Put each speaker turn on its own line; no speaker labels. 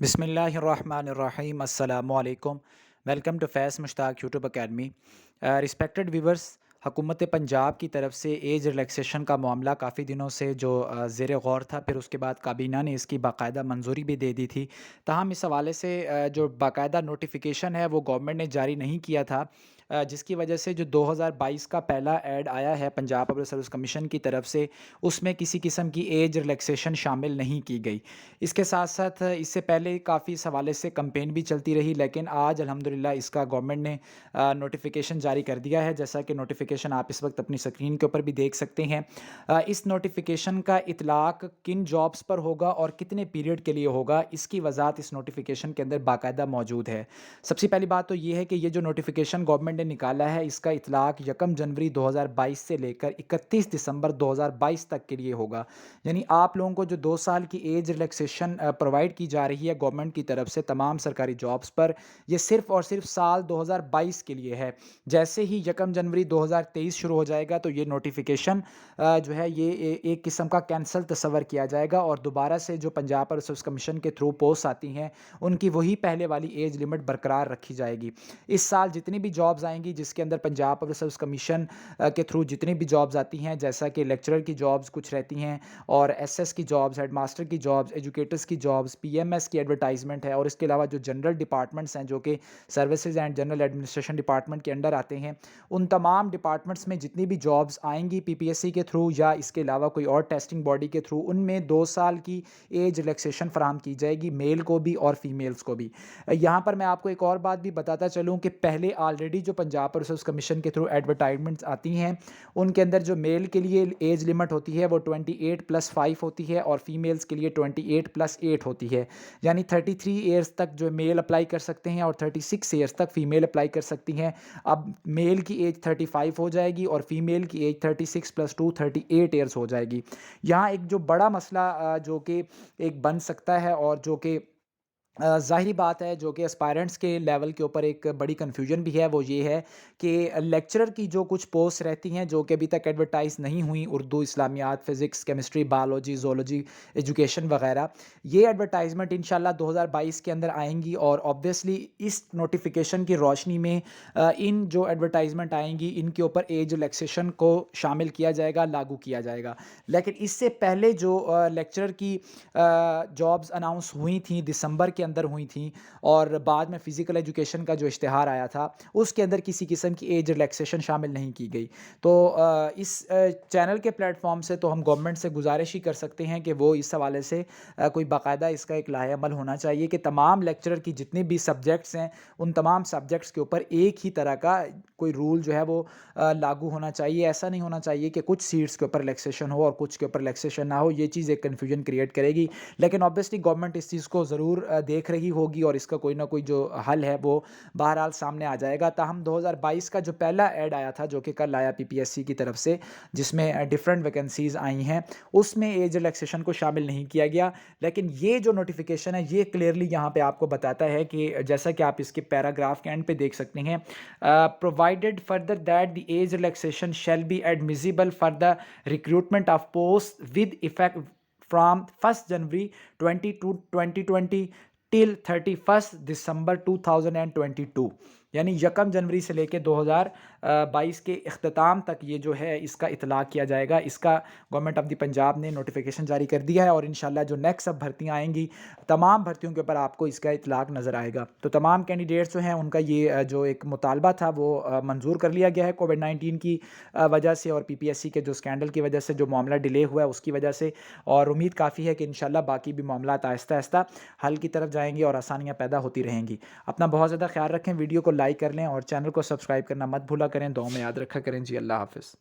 بسم اللہ الرحمن الرحیم السلام علیکم. Welcome to Faiz Mushtaq YouTube academy. Respected viewers, حکومت پنجاب کی طرف سے ایج ریلیکسیشن کا معاملہ کافی دنوں سے جو زیر غور تھا، پھر اس کے بعد کابینہ نے اس کی باقاعدہ منظوری بھی دے دی تھی. تاہم اس حوالے سے جو باقاعدہ نوٹیفیکیشن ہے وہ گورنمنٹ نے جاری نہیں کیا تھا، جس کی وجہ سے جو 2022 کا پہلا ایڈ آیا ہے پنجاب پبلک سروس کمیشن کی طرف سے، اس میں کسی قسم کی ایج ریلیکسیشن شامل نہیں کی گئی. اس کے ساتھ ساتھ اس سے پہلے کافی اس حوالے سے کمپین بھی چلتی رہی، لیکن آج الحمدللہ اس کا گورنمنٹ نے نوٹیفیکیشن جاری کر دیا ہے، جیسا کہ نوٹیفیکیشن آپ اس وقت اپنی اسکرین کے اوپر بھی دیکھ سکتے ہیں. اس نوٹیفیکیشن کا اطلاق کن جابس پر ہوگا اور کتنے پیریڈ کے لیے ہوگا، اس کی وضاحت اس نوٹیفیکیشن کے اندر باقاعدہ موجود ہے. سب سے پہلی بات تو یہ ہے کہ یہ جو نوٹیفیکیشن گورنمنٹ نے نکالا ہے، اس کا اطلاق 1 جنوری 2022 سے لے کر 31 دسمبر 2022 تک کے لیے ہوگا. یعنی آپ لوگوں کو جو 2 سال کی ایج ریلیکسیشن پرووائڈ کی جا رہی ہے گورنمنٹ کی طرف سے تمام سرکاری جابس پر، یہ صرف اور صرف سال 2022 کے لیے ہے. جیسے ہی 1 جنوری 2023 شروع ہو جائے گا تو یہ نوٹیفیکیشن جو ہے یہ ایک قسم کا کینسل تصور کیا جائے گا، اور دوبارہ سے جو پنجاب ریسورس کمیشن کے تھرو پوسٹ آتی ہیں ان کی وہی پہلے والی ایج لمٹ برقرار رکھی جائے گی. اس سال جتنی بھی جابز آئیں گی جس کے اندر پنجاب ریسورس کمیشن کے تھرو جتنی بھی جابز آتی ہیں، جیسا کہ لیکچرر کی جابز کچھ رہتی ہیں، اور ایس ایس کی جابز، ہیڈ ماسٹر کی جابز، ایجوکیٹرز کی جابز، پی ایم ایس کی ایڈورٹائزمنٹ ہے، اور اس کے علاوہ جو جنرل ڈپارٹمنٹس ہیں جو کہ services and general administration department کے انڈر آتے ہیں، ان تمام ڈپارٹمنٹس میں جتنی بھی جابز آئیں گی پی پی ایس سی کے تھرو یا اس کے علاوہ کوئی اور ٹیسٹنگ باڈی کے تھرو، ان میں 2 سال کی ایج ریلیکسیشن فراہم کی جائے گی، میل کو بھی اور فیمیلز کو بھی. یہاں پر میں آپ کو ایک اور بات بھی بتاتا چلوں کہ پہلے آلریڈی جو پنجاب ریسورس کمیشن کے تھرو ایڈورٹائزمنٹس آتی ہیں ان کے اندر جو میل کے لیے ایج لمٹ ہوتی ہے وہ 28+5 ہوتی ہے، اور فیمیلز کے لیے 28+8 ہوتی ہے. یعنی 33 ایئرس تک جو میل اپلائی کر سکتے ہیں اور 36 ایئرس تک فیمیل اپلائی کر سکتی ہیں. اب میل کی ایج 35 ہو جائے گی اور فیمیل کی ایج 36+2 38 ایئرس ہو جائے گی. یہاں ایک جو بڑا مسئلہ جو کہ ایک بن سکتا ہے، اور جو کہ ظاہری بات ہے جو کہ اسپائرنٹس کے لیول کے اوپر ایک بڑی کنفیوژن بھی ہے، وہ یہ ہے کہ لیکچرر کی جو کچھ پوسٹ رہتی ہیں جو کہ ابھی تک ایڈورٹائز نہیں ہوئیں، اردو، اسلامیات، physics, chemistry, biology, zoology, education وغیرہ، یہ ایڈورٹائزمنٹ انشاءاللہ 2022 کے اندر آئیں گی. اور آبویسلی اس نوٹیفیکیشن کی روشنی میں ان جو ایڈورٹائزمنٹ آئیں گی ان کے اوپر ایج ریلیکسیشن کو شامل کیا جائے گا، لاگو کیا جائے گا. لیکن اس سے پہلے جو لیکچرر کی جابز اناؤنس ہوئی تھیں دسمبر کے اندر ہوئی تھیں، اور بعد میں فزیکل ایجوکیشن کا جو اشتہار آیا تھا اس کے اندر کسی قسم کی ایج ریلیکسیشن شامل نہیں کی گئی. تو اس چینل کے پلیٹ فارم سے تو ہم گورنمنٹ سے گزارش ہی کر سکتے ہیں کہ وہ اس حوالے سے کوئی باقاعدہ اس کا ایک لائحہ عمل ہونا چاہیے کہ تمام لیکچرر کی جتنے بھی سبجیکٹس ہیں ان تمام سبجیکٹس کے اوپر ایک ہی طرح کا کوئی رول جو ہے وہ لاگو ہونا چاہیے. ایسا نہیں ہونا چاہیے کہ کچھ سیٹس کے اوپر ریلیکسیشن ہو اور کچھ کے اوپر ریلیکسیشن نہ ہو. یہ چیز ایک کنفیوژن کریٹ کرے گی، لیکن آبویسلی گورنمنٹ اس چیز کو ضرور دیکھ رہی ہوگی اور اس کا کوئی نہ کوئی جو حل ہے وہ بہرحال سامنے آ جائے گا. تاہم 2022 کا جو پہلا ایڈ آیا تھا جو کہ کل آیا پی پی ایس سی کی طرف سے، جس میں ڈفرینٹ ویکنسیز آئی ہیں، اس میں ایج ریلیکسیشن کو شامل نہیں کیا گیا. لیکن یہ جو نوٹیفیکیشن ہے یہ کلیئرلی یہاں پہ آپ کو بتاتا ہے کہ جیسا کہ آپ اس کے پیراگراف کے اینڈ پہ دیکھ سکتے ہیں، provided further that the age relaxation shall be admissible for the recruitment of posts with effect from 1st January 2020 till 31st December 2022. یعنی 1 جنوری سے لے کے 2022 کے اختتام تک یہ جو ہے اس کا اطلاق کیا جائے گا. اس کا گورنمنٹ آف دی پنجاب نے نوٹیفیکیشن جاری کر دیا ہے، اور انشاءاللہ جو نیکسٹ اب بھرتیاں آئیں گی تمام بھرتیوں کے اوپر آپ کو اس کا اطلاق نظر آئے گا. تو تمام کینڈیڈیٹس جو ہیں ان کا یہ جو ایک مطالبہ تھا وہ منظور کر لیا گیا ہے کووڈ-19 کی وجہ سے، اور پی پی ایس سی کے جو اسکینڈل کی وجہ سے جو معاملہ ڈیلے ہوا ہے اس کی وجہ سے. اور امید کافی ہے کہ انشاءاللہ باقی بھی معاملات آہستہ آہستہ حل کی طرف جائیں گے اور آسانیاں پیدا ہوتی رہیں گی. اپنا بہت زیادہ خیال رکھیں، ویڈیو کو لائک کر لیں اور چینل کو سبسکرائب کرنا مت بھولا کریں. دعاؤں میں یاد رکھا کریں. جی اللہ حافظ.